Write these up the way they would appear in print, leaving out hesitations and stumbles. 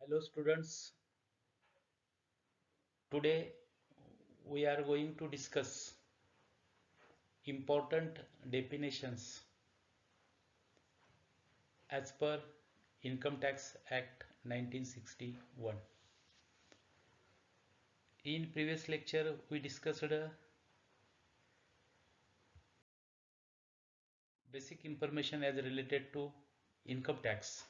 Hello students, today we are going to discuss important definitions as per Income Tax Act 1961. In previous lecture we discussed basic information as related to income tax.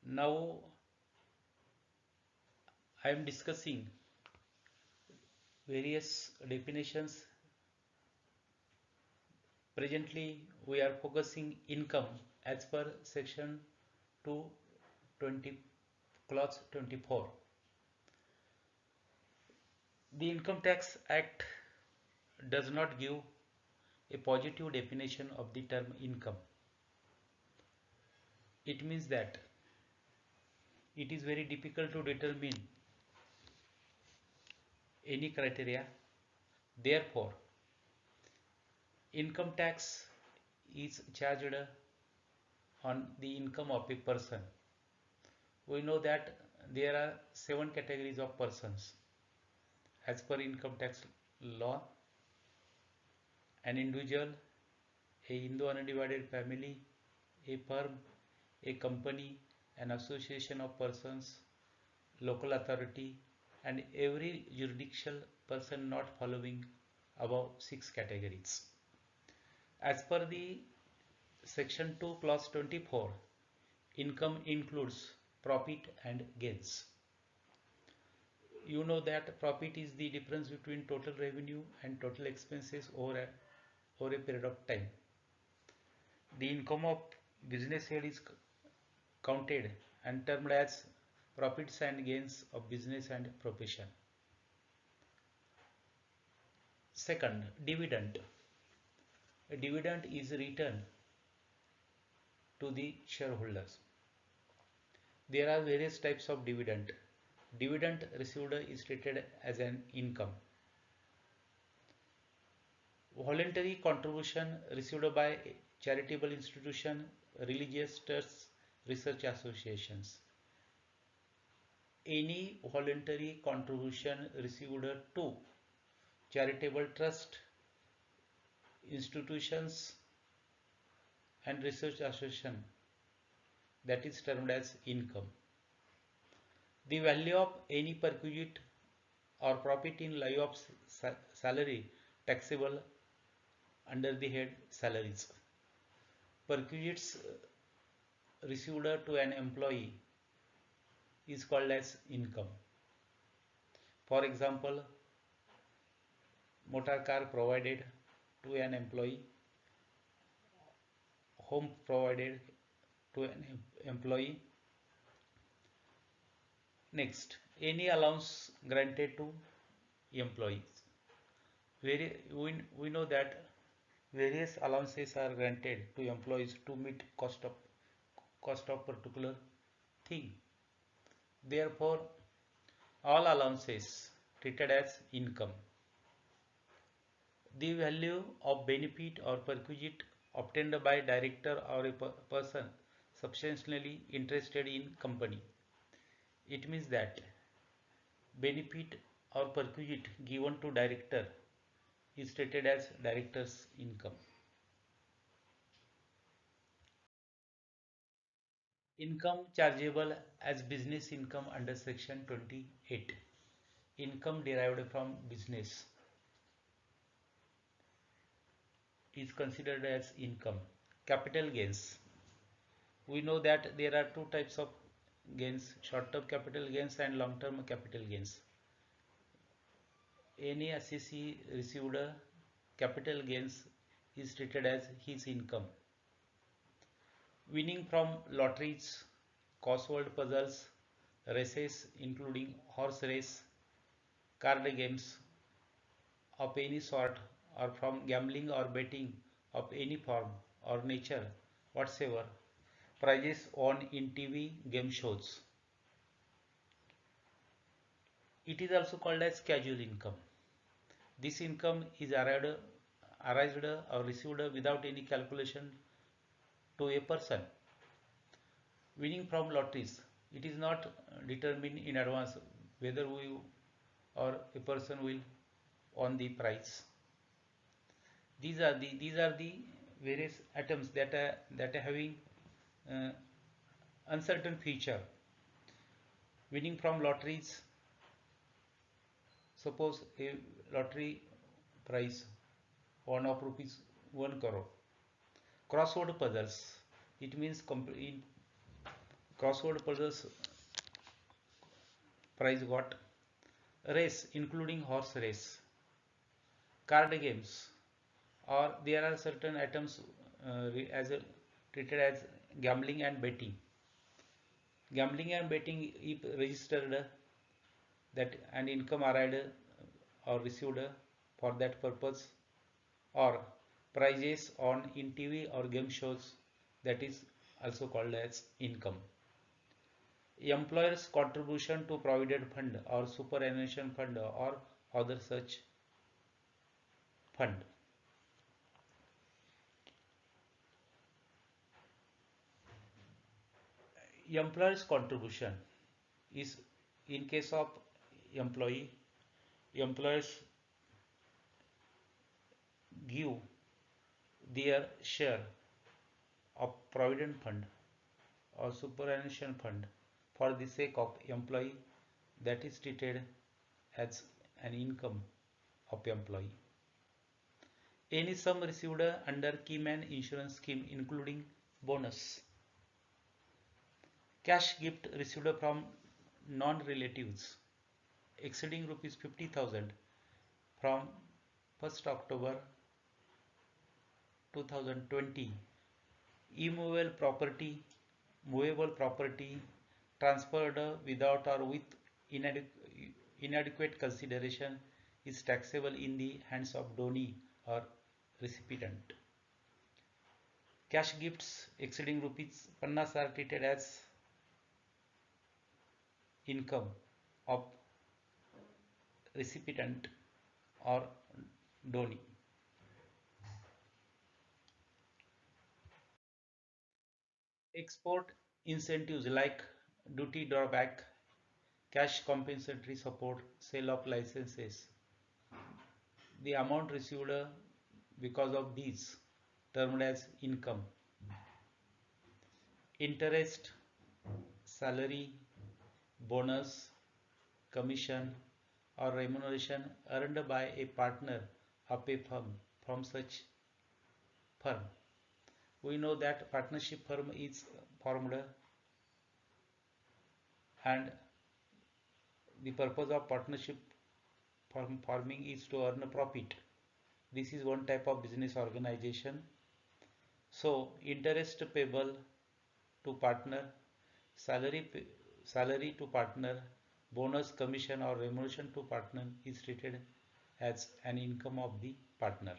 Now I am discussing various definitions. Presently we are focusing income as per section 220 clause 24. The Income Tax Act does not give a positive definition of the term income. It means that it is very difficult to determine any criteria. Therefore, income tax is charged on the income of a person. We know that there are 7 categories of persons as per income tax law: an individual, a Hindu undivided family, a firm, a company, an association of persons, local authority, and every jurisdictional person not following above 6 categories. As per the section 2 clause 24, income includes profit and gains. You know that profit is the difference between total revenue and total expenses over a period of time. The income of business head is counted and termed as profits and gains of business and profession. Second, dividend. A dividend is returned to the shareholders. There are various types of dividend. Dividend received is treated as an income. Voluntary contribution received by charitable institution, religious trusts, research associations. Any voluntary contribution received to charitable trust, institutions and research association, that is termed as income. The value of any perquisite or profit in lieu of salary taxable under the head salaries. Perquisites received to an employee is called as income. For example, motor car provided to an employee, home provided to an employee. Next, any allowance granted to employees. We know that various allowances are granted to employees to meet cost of particular thing. Therefore, all allowances treated as income. The value of benefit or perquisite obtained by director or a person substantially interested in company. It means that benefit or perquisite given to director is treated as director's income. Income chargeable as business income under section 28. Income derived from business is considered as income. Capital gains. We know that there are two types of gains: short-term capital gains and long-term capital gains. Any assessee received capital gains is treated as his income. Winning from lotteries, crossword puzzles, races including horse race, card games of any sort, or from gambling or betting of any form or nature whatsoever, prizes won in TV game shows. It is also called as casual income. This income is arised or received without any calculation to a person. Winning from lotteries, it is not determined in advance whether we or a person will won the prize. These are the various atoms that are having uh, uncertain future. Winning from lotteries, suppose a lottery prize one of rupees 1 crore. Crossword puzzles, it means in crossword puzzles prize got. Race including horse race, card games, or there are certain items treated as gambling and betting. Gambling and betting, if registered that an income arrived or received for that purpose, or prizes on in TV or game shows, that is also called as income. Employer's contribution to provident fund or superannuation fund or other such fund. Employer's contribution is in case of employee, employers give their share of provident fund or superannuation fund for the sake of employee, that is treated as an income of employee. Any sum received under Keyman insurance scheme including bonus. Cash gift received from non-relatives exceeding rupees 50,000 from 1st October 2020. Immovable property, movable property transferred without or with inadequate consideration is taxable in the hands of donee or recipient. Cash gifts exceeding rupees 50 are treated as income of recipient or donee. Export incentives like duty drawback, cash compensatory support, sale of licenses. The amount received because of these termed as income. Interest, salary, bonus, commission or remuneration earned by a partner of a firm from such firm. We know that partnership firm is formed and the purpose of partnership forming is to earn a profit. This is one type of business organization. So interest payable to partner, salary to partner, bonus, commission or remuneration to partner is treated as an income of the partner.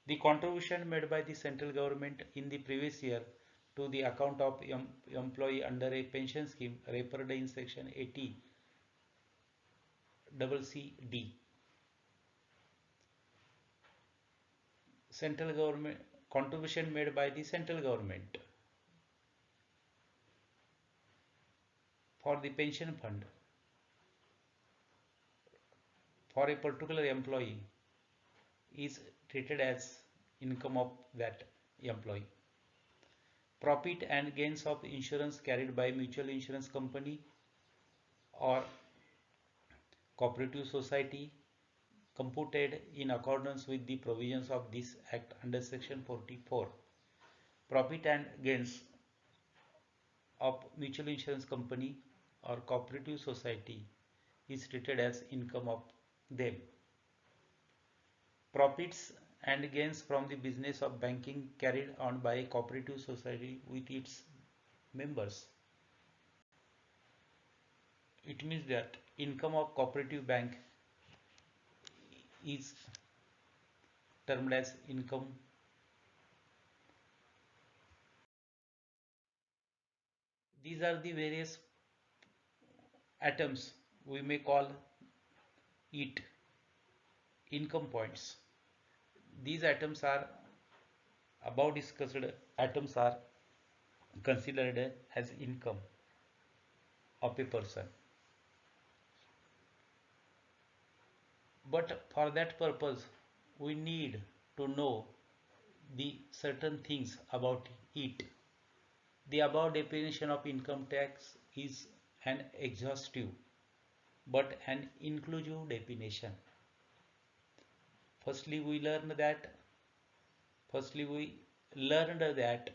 The contribution made by the central government in the previous year to the account of employee under a pension scheme referred in section 80 CCD. Central government contribution made by the central government for the pension fund for a particular employee is treated as income of that employee. Profit and gains of insurance carried by mutual insurance company or cooperative society computed in accordance with the provisions of this act under section 44. Profit and gains of mutual insurance company or cooperative society is treated as income of them. Profits and gains from the business of banking carried on by a cooperative society with its members. It means that income of cooperative bank is termed as income. These are the various atoms, we may call it income points. These atoms are above discussed atoms are considered as income of a person. But for that purpose, we need to know the certain things about it. The above definition of income tax is an exhaustive but an inclusive definition. Firstly, we learned that firstly we learned that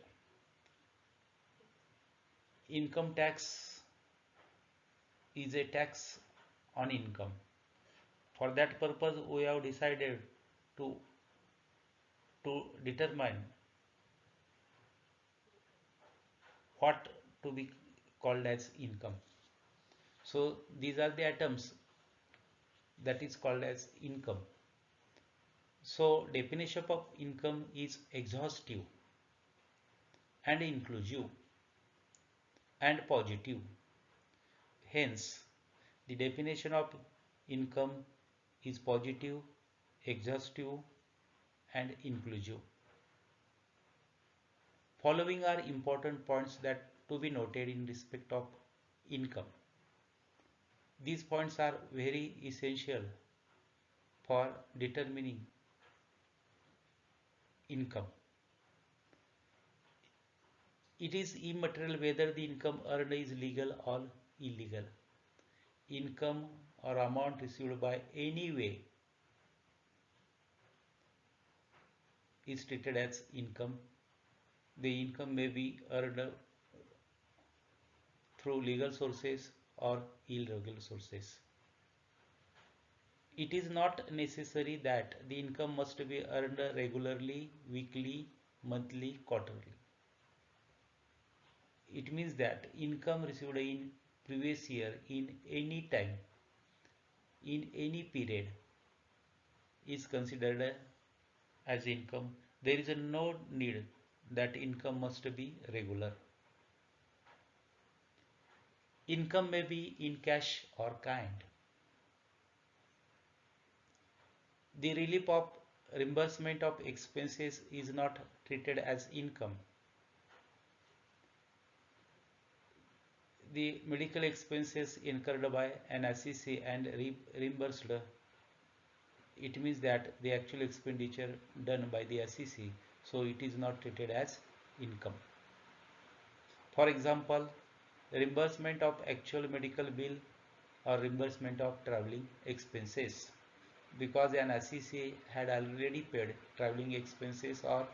income tax is a tax on income. For that purpose, we have decided to determine what to be called as income. So these are the items that is called as income. So definition of income is exhaustive and inclusive and positive. Hence, the definition of income is positive, exhaustive and inclusive. Following are important points that to be noted in respect of income. These points are very essential for determining income. It is immaterial whether the income earned is legal or illegal. Income or amount received by any way is treated as income. The income may be earned through legal sources or illegal sources. It is not necessary that the income must be earned regularly, weekly, monthly, quarterly. It means that income received in previous year in any time, in any period is considered as income. There is no need that income must be regular. Income may be in cash or kind. The relief of reimbursement of expenses is not treated as income. The medical expenses incurred by an assessee and reimbursed, it means that the actual expenditure done by the assessee, so it is not treated as income. For example, reimbursement of actual medical bill or reimbursement of traveling expenses, because an assessee had already paid traveling expenses or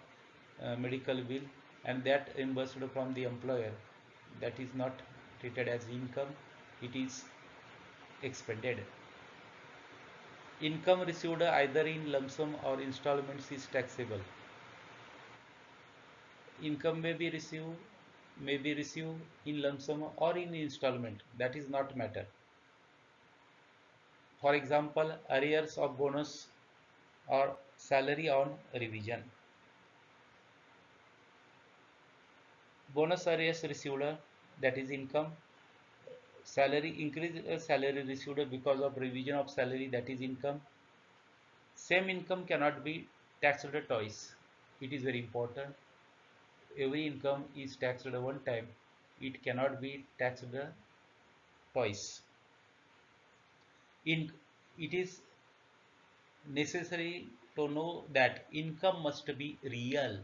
medical bill and that reimbursed from the employer, that is not treated as income, it is expended. Income received either in lump sum or installments is taxable. Income may be received in lump sum or in installment, that is not matter. For example, arrears of bonus or salary on revision. Bonus arrears received, that is income. Salary increase, salary received because of revision of salary, that is income. Same income cannot be taxed twice. It is very important. Every income is taxed one time. It cannot be taxed twice. It is necessary to know that income must be real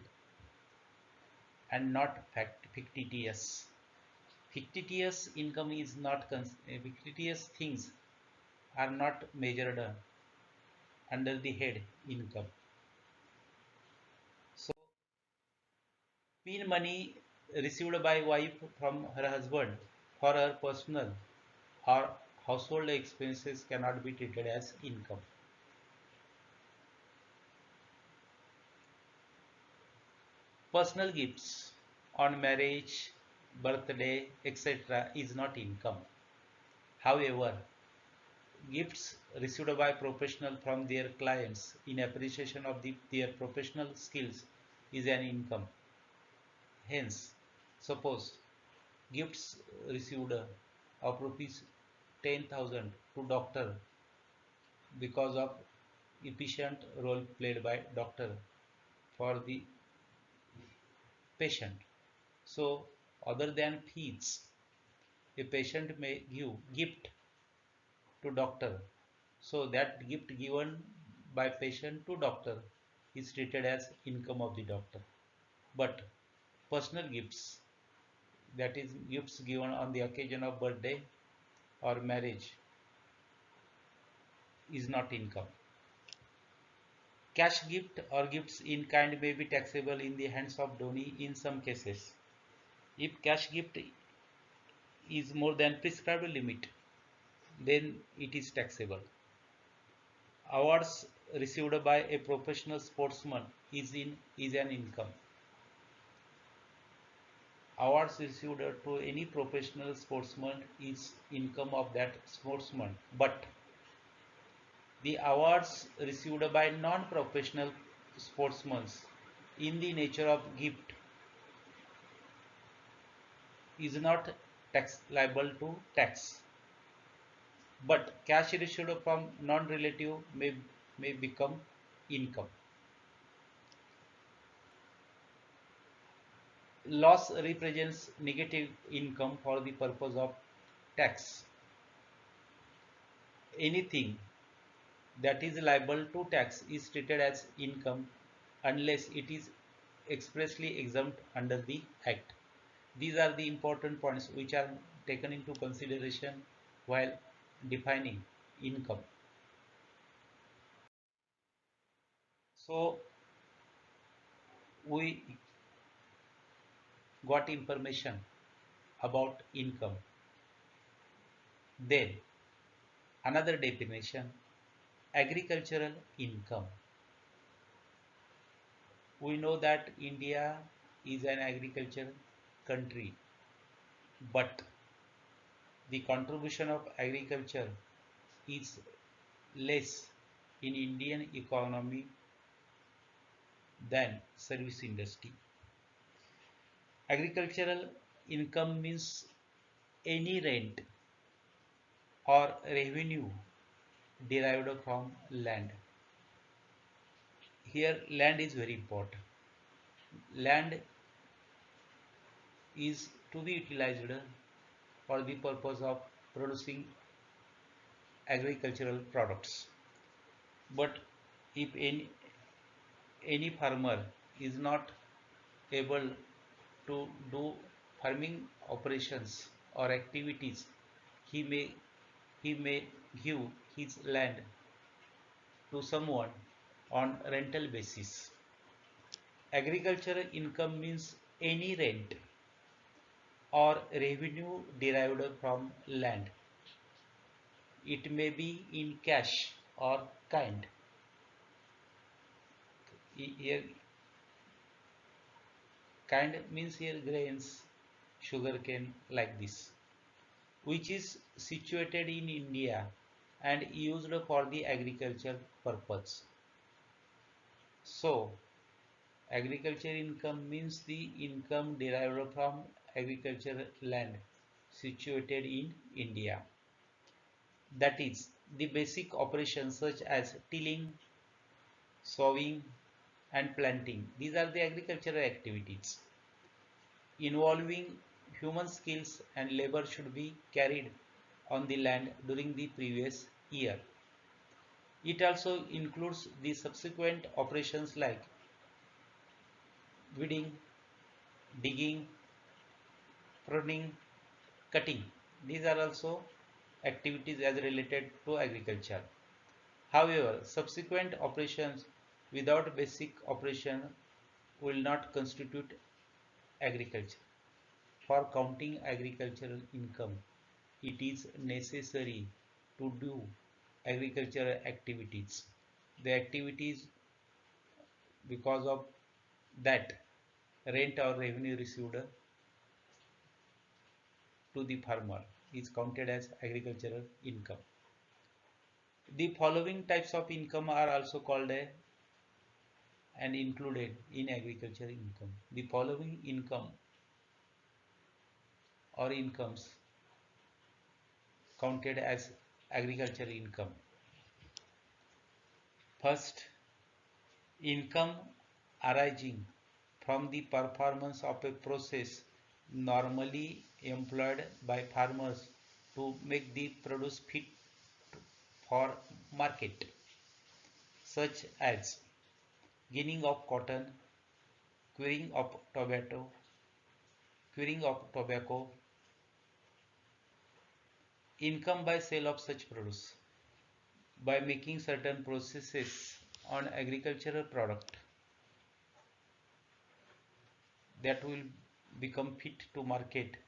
and not fictitious. Fictitious income is not fictitious things are not measured under the head income. So, pin money received by wife from her husband for her personal or household expenses cannot be treated as income. Personal gifts on marriage, birthday, etc. is not income. However, gifts received by professional from their clients in appreciation of their professional skills is an income. Hence, suppose gifts received of rupees 10,000 to doctor because of efficient role played by doctor for the patient. So other than fees. A patient may give gift to doctor. So that gift given by patient to doctor is treated as income of the doctor. But personal gifts, that is gifts given on the occasion of birthday or marriage, is not income. Cash gift or gifts in kind may be taxable in the hands of donee in some cases. If cash gift is more than prescribed limit, then it is taxable. Awards received by a professional sportsman is an income. Awards received to any professional sportsman is income of that sportsman, but the awards received by non-professional sportsmen in the nature of gift is not tax liable to tax, but cash received from non-relative may become income. Loss represents negative income for the purpose of tax. Anything that is liable to tax is treated as income unless it is expressly exempt under the Act. These are the important points which are taken into consideration while defining income. So we got information about income. Then another definition, agricultural income. We know that India is an agriculture country, but the contribution of agriculture is less in Indian economy than service industry. Agricultural income means any rent or revenue derived from land. Here land is very important. Land is to be utilized for the purpose of producing agricultural products. But if any farmer is not able to do farming operations or activities, he may give his land to someone on rental basis. Agricultural income means any rent or revenue derived from land. It may be in cash or kind. Here, kind means here grains, sugarcane, like this, which is situated in India and used for the agriculture purpose. So, agriculture income means the income derived from agricultural land situated in India. That is, the basic operations such as tilling, sowing, and planting. These are the agricultural activities involving human skills and labor should be carried on the land during the previous year. It also includes the subsequent operations like weeding, digging, pruning, cutting. These are also activities as related to agriculture. However, subsequent operations without basic operation will not constitute agriculture. For counting agricultural income, it is necessary to do agricultural activities. The activities because of that rent or revenue received to the farmer is counted as agricultural income. The following types of income are also called and included in agricultural income. The following income or incomes counted as agricultural income. First, income arising from the performance of a process normally employed by farmers to make the produce fit for market, such as ginning of cotton, curing of tobacco, income by sale of such produce. By making certain processes on agricultural product that will become fit to market,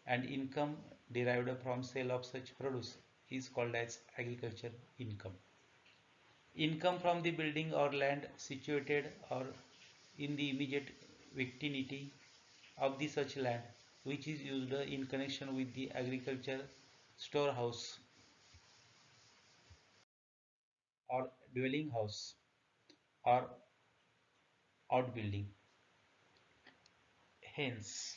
and income derived from sale of such produce is called as agriculture income. Income from the building or land situated or in the immediate vicinity of the such land, which is used in connection with the agriculture storehouse or dwelling house or outbuilding. Hence,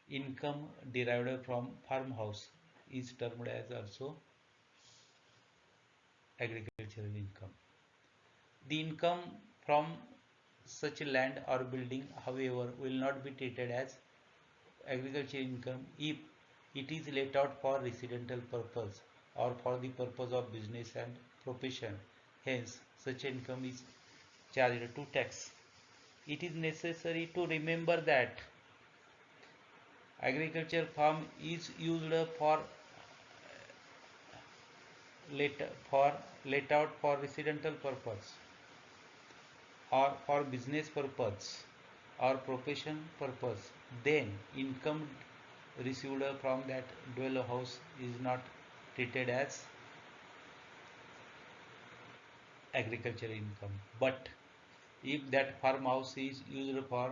income derived from farmhouse is termed as also agricultural income. The income from such land or building, however, will not be treated as agricultural income if it is let out for residential purpose or for the purpose of business and profession. Hence, such income is charged to tax. It is necessary to remember that agriculture farm is used let, for let out for residential purpose or for business purpose or profession purpose, then income received from that dwell house is not treated as agricultural income. But if that farmhouse is used for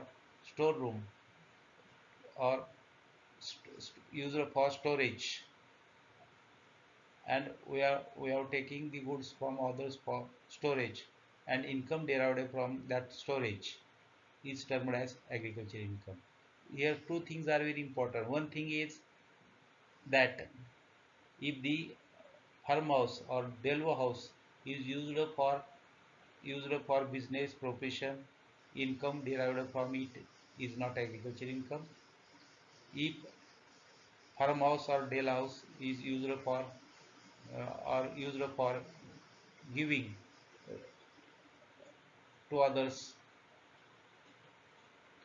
storeroom or used for storage, and we are taking the goods from others for storage, and income derived from that storage is termed as agriculture income. Here two things are very important. One thing is that if the farmhouse or dwell house is used for business profession, income derived from it is not agriculture income. If farmhouse or dwell house is used for giving to others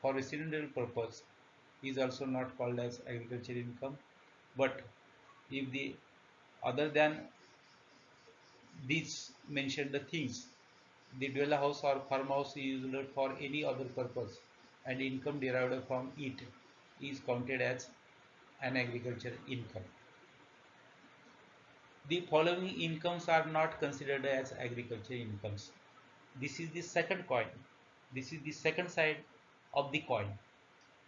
for residential purpose, is also not called as agriculture income. But if the other than these mentioned the things, the dwell house or farmhouse is used for any other purpose and income derived from it is counted as an agriculture income. The following incomes are not considered as agriculture incomes. This is the second coin. This is the second side of the coin.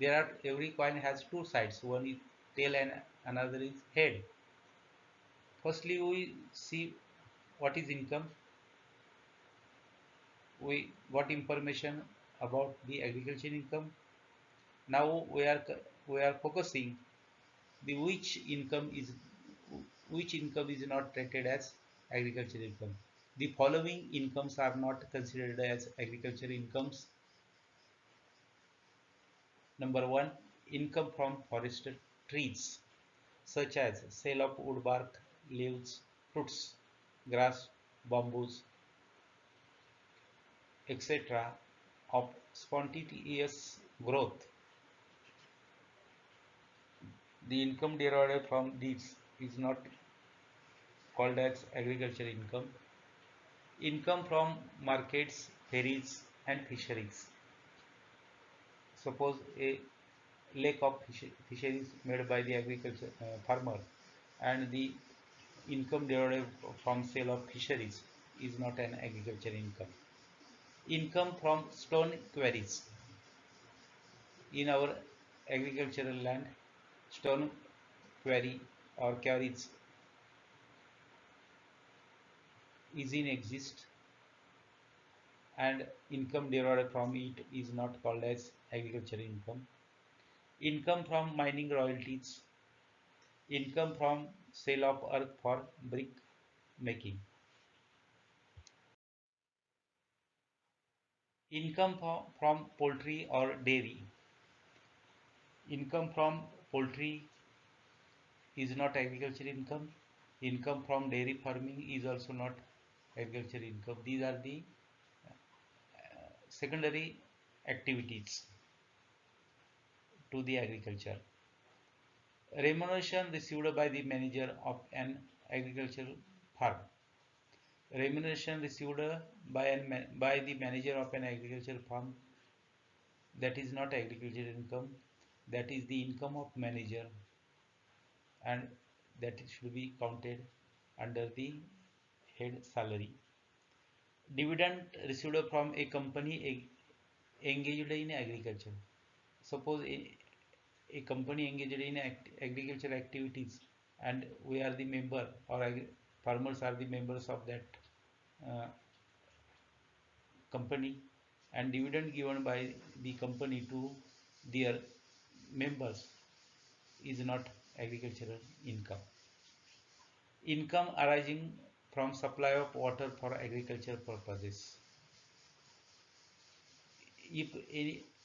Every coin has two sides. One is tail and another is head. Firstly, we see what is income. We got information about the agriculture income. Now we are focusing the which income is not treated as agriculture income. The following incomes are not considered as agriculture incomes. Number one, income from forested trees, such as sale of wood bark, leaves, fruits, grass, bamboos, etc. of spontaneous growth. The income derived from these is not called as agriculture income. Income from markets, ferries, and fisheries. Suppose a lake of fisheries made by the agriculture farmer, and the income derived from sale of fisheries is not an agriculture income. Income from stone quarries. In our agricultural land, stone quarry or quarries is in exist, and income derived from it is not called as agriculture income. Income from mining royalties. Income from sale of earth for brick making. Income from poultry or dairy. Income from poultry is not agriculture income. Income from dairy farming is also not agriculture income. These are the secondary activities to the agriculture. Remuneration received by the manager of an agricultural farm. Remuneration received by the manager of an agricultural farm, that is not agricultural income, that is the income of manager, and that should be counted under the head salary. Dividend received from a company engaged in agriculture. Suppose a company engaged in agriculture activities, and we are the member, or farmers are the members of that uh, company, and dividend given by the company to their members is not agricultural income. Income arising from supply of water for agricultural purposes. If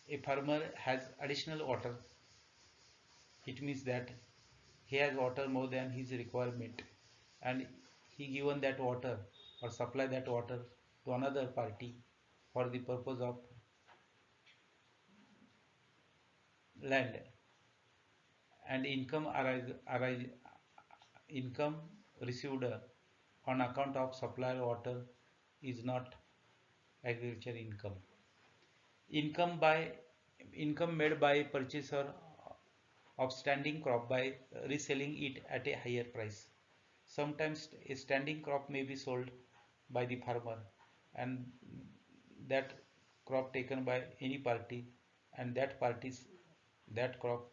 a farmer has additional water, it means that he has water more than his requirement, and he given that water or supply that water to another party for the purpose of land, and income received on account of supply water is not agriculture income. Income made by purchaser of standing crop by reselling it at a higher price. Sometimes a standing crop may be sold by the farmer, and that crop taken by any party, and that crop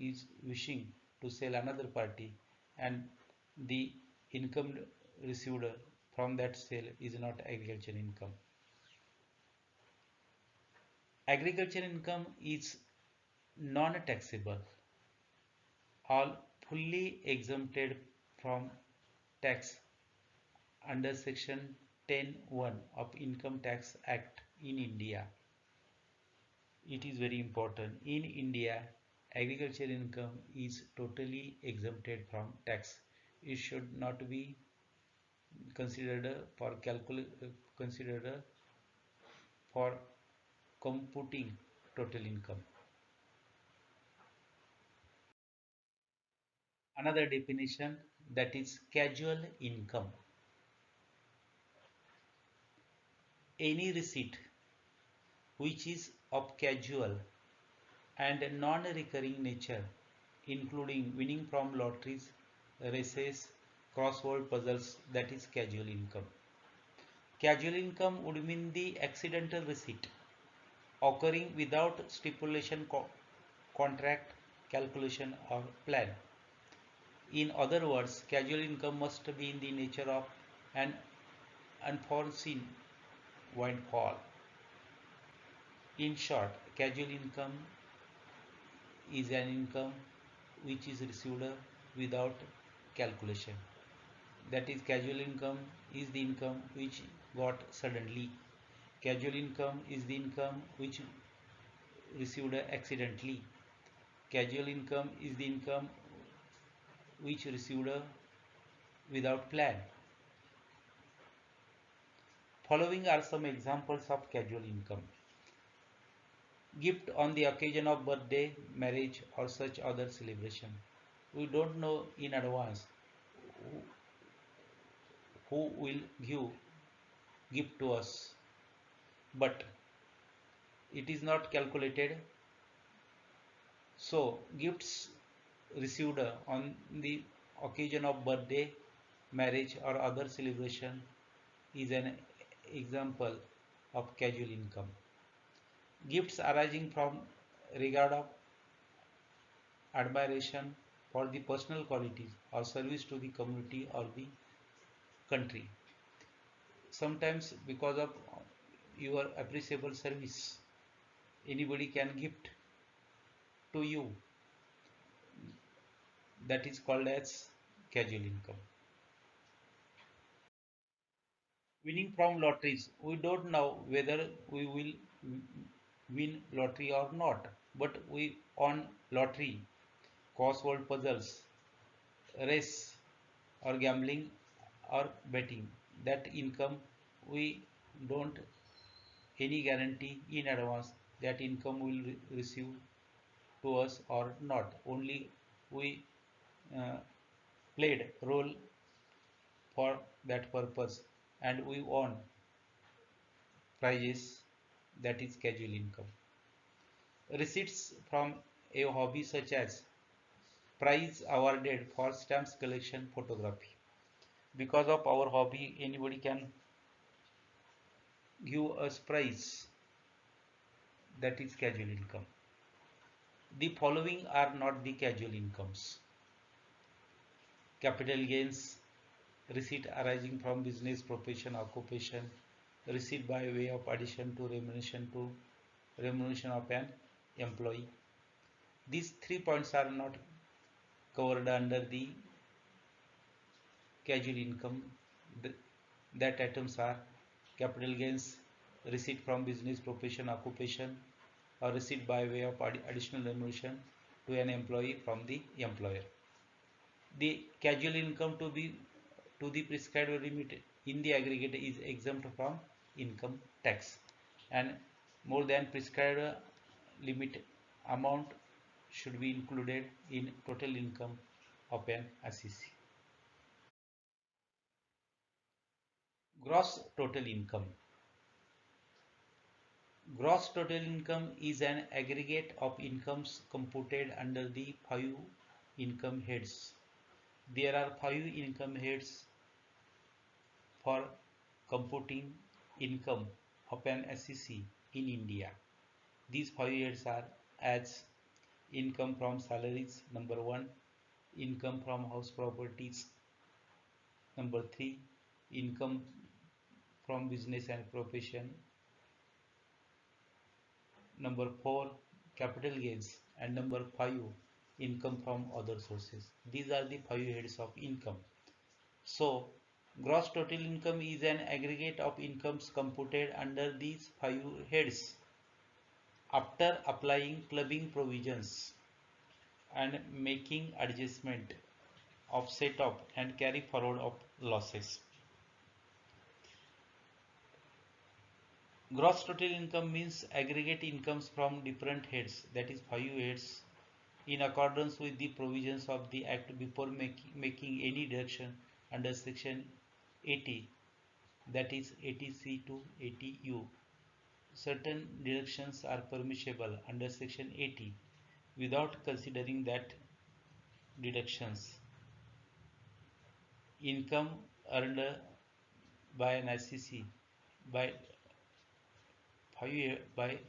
is wishing to sell another party, and the income received from that sale is not agriculture income. Agriculture income is non-taxable, all fully exempted from tax under section 10(1) of Income Tax Act in India. It is very important. In India, agriculture income is totally exempted from tax. It should not be considered for computing total income. Another definition, that is casual income. Any receipt which is of casual and non-recurring nature, including winning from lotteries, races, crossword puzzles, that is casual income. Casual income would mean the accidental receipt occurring without stipulation, contract, calculation, or plan. In other words, casual income must be in the nature of an unforeseen windfall. In short, casual income is an income which is received without calculation. That is, casual income is the income which got suddenly. Casual income is the income which received accidentally. Casual income is the income which received without plan. Following are some examples of casual income. Gift on the occasion of birthday, marriage, or such other celebration. We don't know in advance who will give gift to us, but it is not calculated. So gifts received on the occasion of birthday, marriage, or other celebration is an example of casual income. Gifts arising from regard of admiration for the personal qualities or service to the community or the country. Sometimes because of your appreciable service, anybody can gift to you. That is called as casual income. Winning from lotteries. We don't know whether we will win lottery or not, but we on lottery, crossword puzzles, race or gambling or betting. That income we don't any guarantee in advance that income will receive to us or not. Only we uh, played role for that purpose and we won prizes, that is casual income. Receipts from a hobby such as prize awarded for stamps collection photography. Because of our hobby, anybody can give us prize, that is casual income. The following are not the casual incomes: capital gains, receipt arising from business, profession, occupation, receipt by way of addition to remuneration of an employee. These 3 points are not covered under the casual income. That items are capital gains, receipt from business, profession, occupation, or receipt by way of additional remuneration to an employee from the employer. The casual income to the prescribed limit in the aggregate is exempt from income tax, and more than prescribed limit amount should be included in total income of an assessee. Gross total income. Gross total income is an aggregate of incomes computed under the five income heads. There are five income heads for computing income of an assessee in India. These five heads are as income from salaries, number one; income from house properties, number three; income from business and profession, number four; capital gains, and number five; income from other sources. These are the five heads of income. So, gross total income is an aggregate of incomes computed under these five heads after applying clubbing provisions and making adjustment of set off and carry forward of losses. Gross total income means aggregate incomes from different heads, that is five heads, in accordance with the provisions of the Act before making any deduction under Section 80, that is 80C to 80U. Certain deductions are permissible under Section 80 without considering that deductions. Income earned by an assessee by five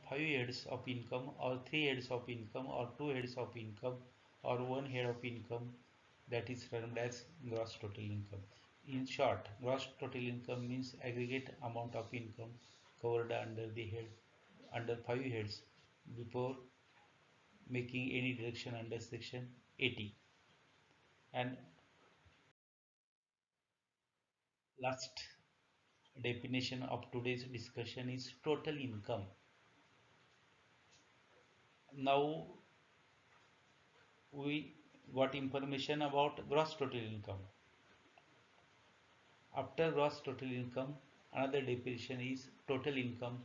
heads of income, or three heads of income, or two heads of income, or one head of income, that is termed as gross total income. In short, gross total income means aggregate amount of income covered under five heads before making any deduction under Section 80. And last definition of today's discussion is total income. Now we got information about gross total income. After gross total income, another definition is total income.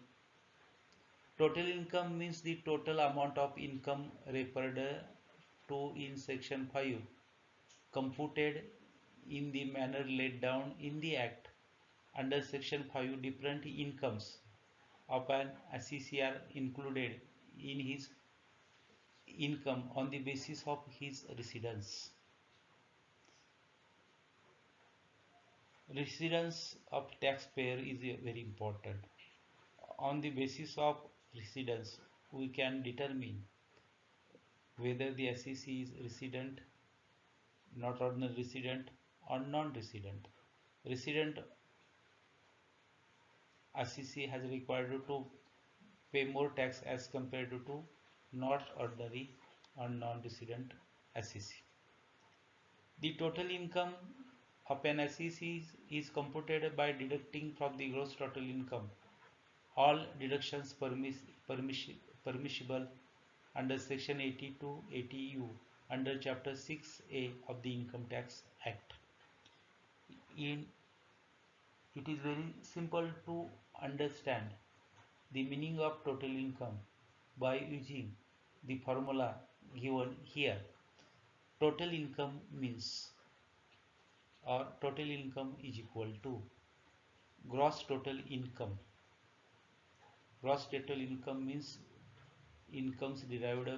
Total income means the total amount of income referred to in Section 5, computed in the manner laid down in the Act. Under Section 5, different incomes of an assessee are included in his income on the basis of his residence. Residence of taxpayer is very important. On the basis of residence, we can determine whether the assessee is resident, not ordinary resident, or non-resident. Resident assessee has required to pay more tax as compared to not ordinary or non-resident assessee. The total income of an assessee is computed by deducting from the gross total income all deductions permissible under section 80 to 80U under chapter 6A of the Income Tax Act. In it is very simple to understand the meaning of total income by using the formula given here. Total income means, or total income is equal to gross total income. Gross total income means incomes derived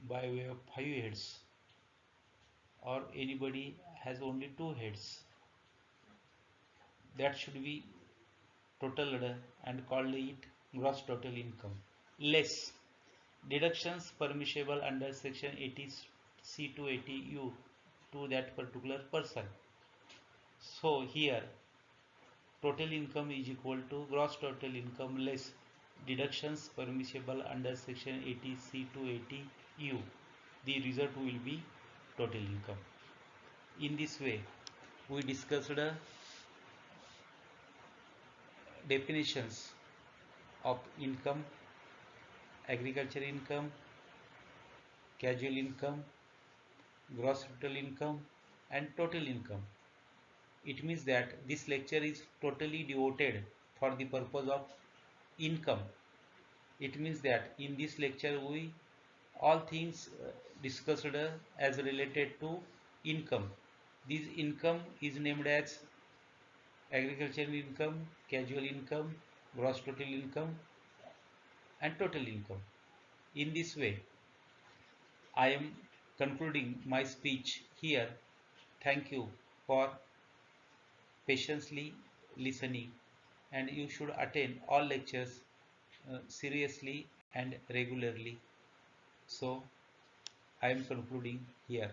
by way of 5 heads, or anybody has only 2 heads, that should be totaled and called it gross total income, less deductions permissible under section 80C to 80U to that particular person. So here total income is equal to gross total income less deductions permissible under section 80C to 80U. The result will be total income. In this way, we discussed definitions of income, agriculture income, casual income, gross total income, and total income. It means that this lecture is totally devoted for the purpose of income. It means that in this lecture we all things discussed as related to income. This income is named as agricultural income, casual income, gross total income, and total income. In this way, I am concluding my speech here. Thank you for patiently listening, and you should attend all lectures seriously and regularly. So I am concluding here.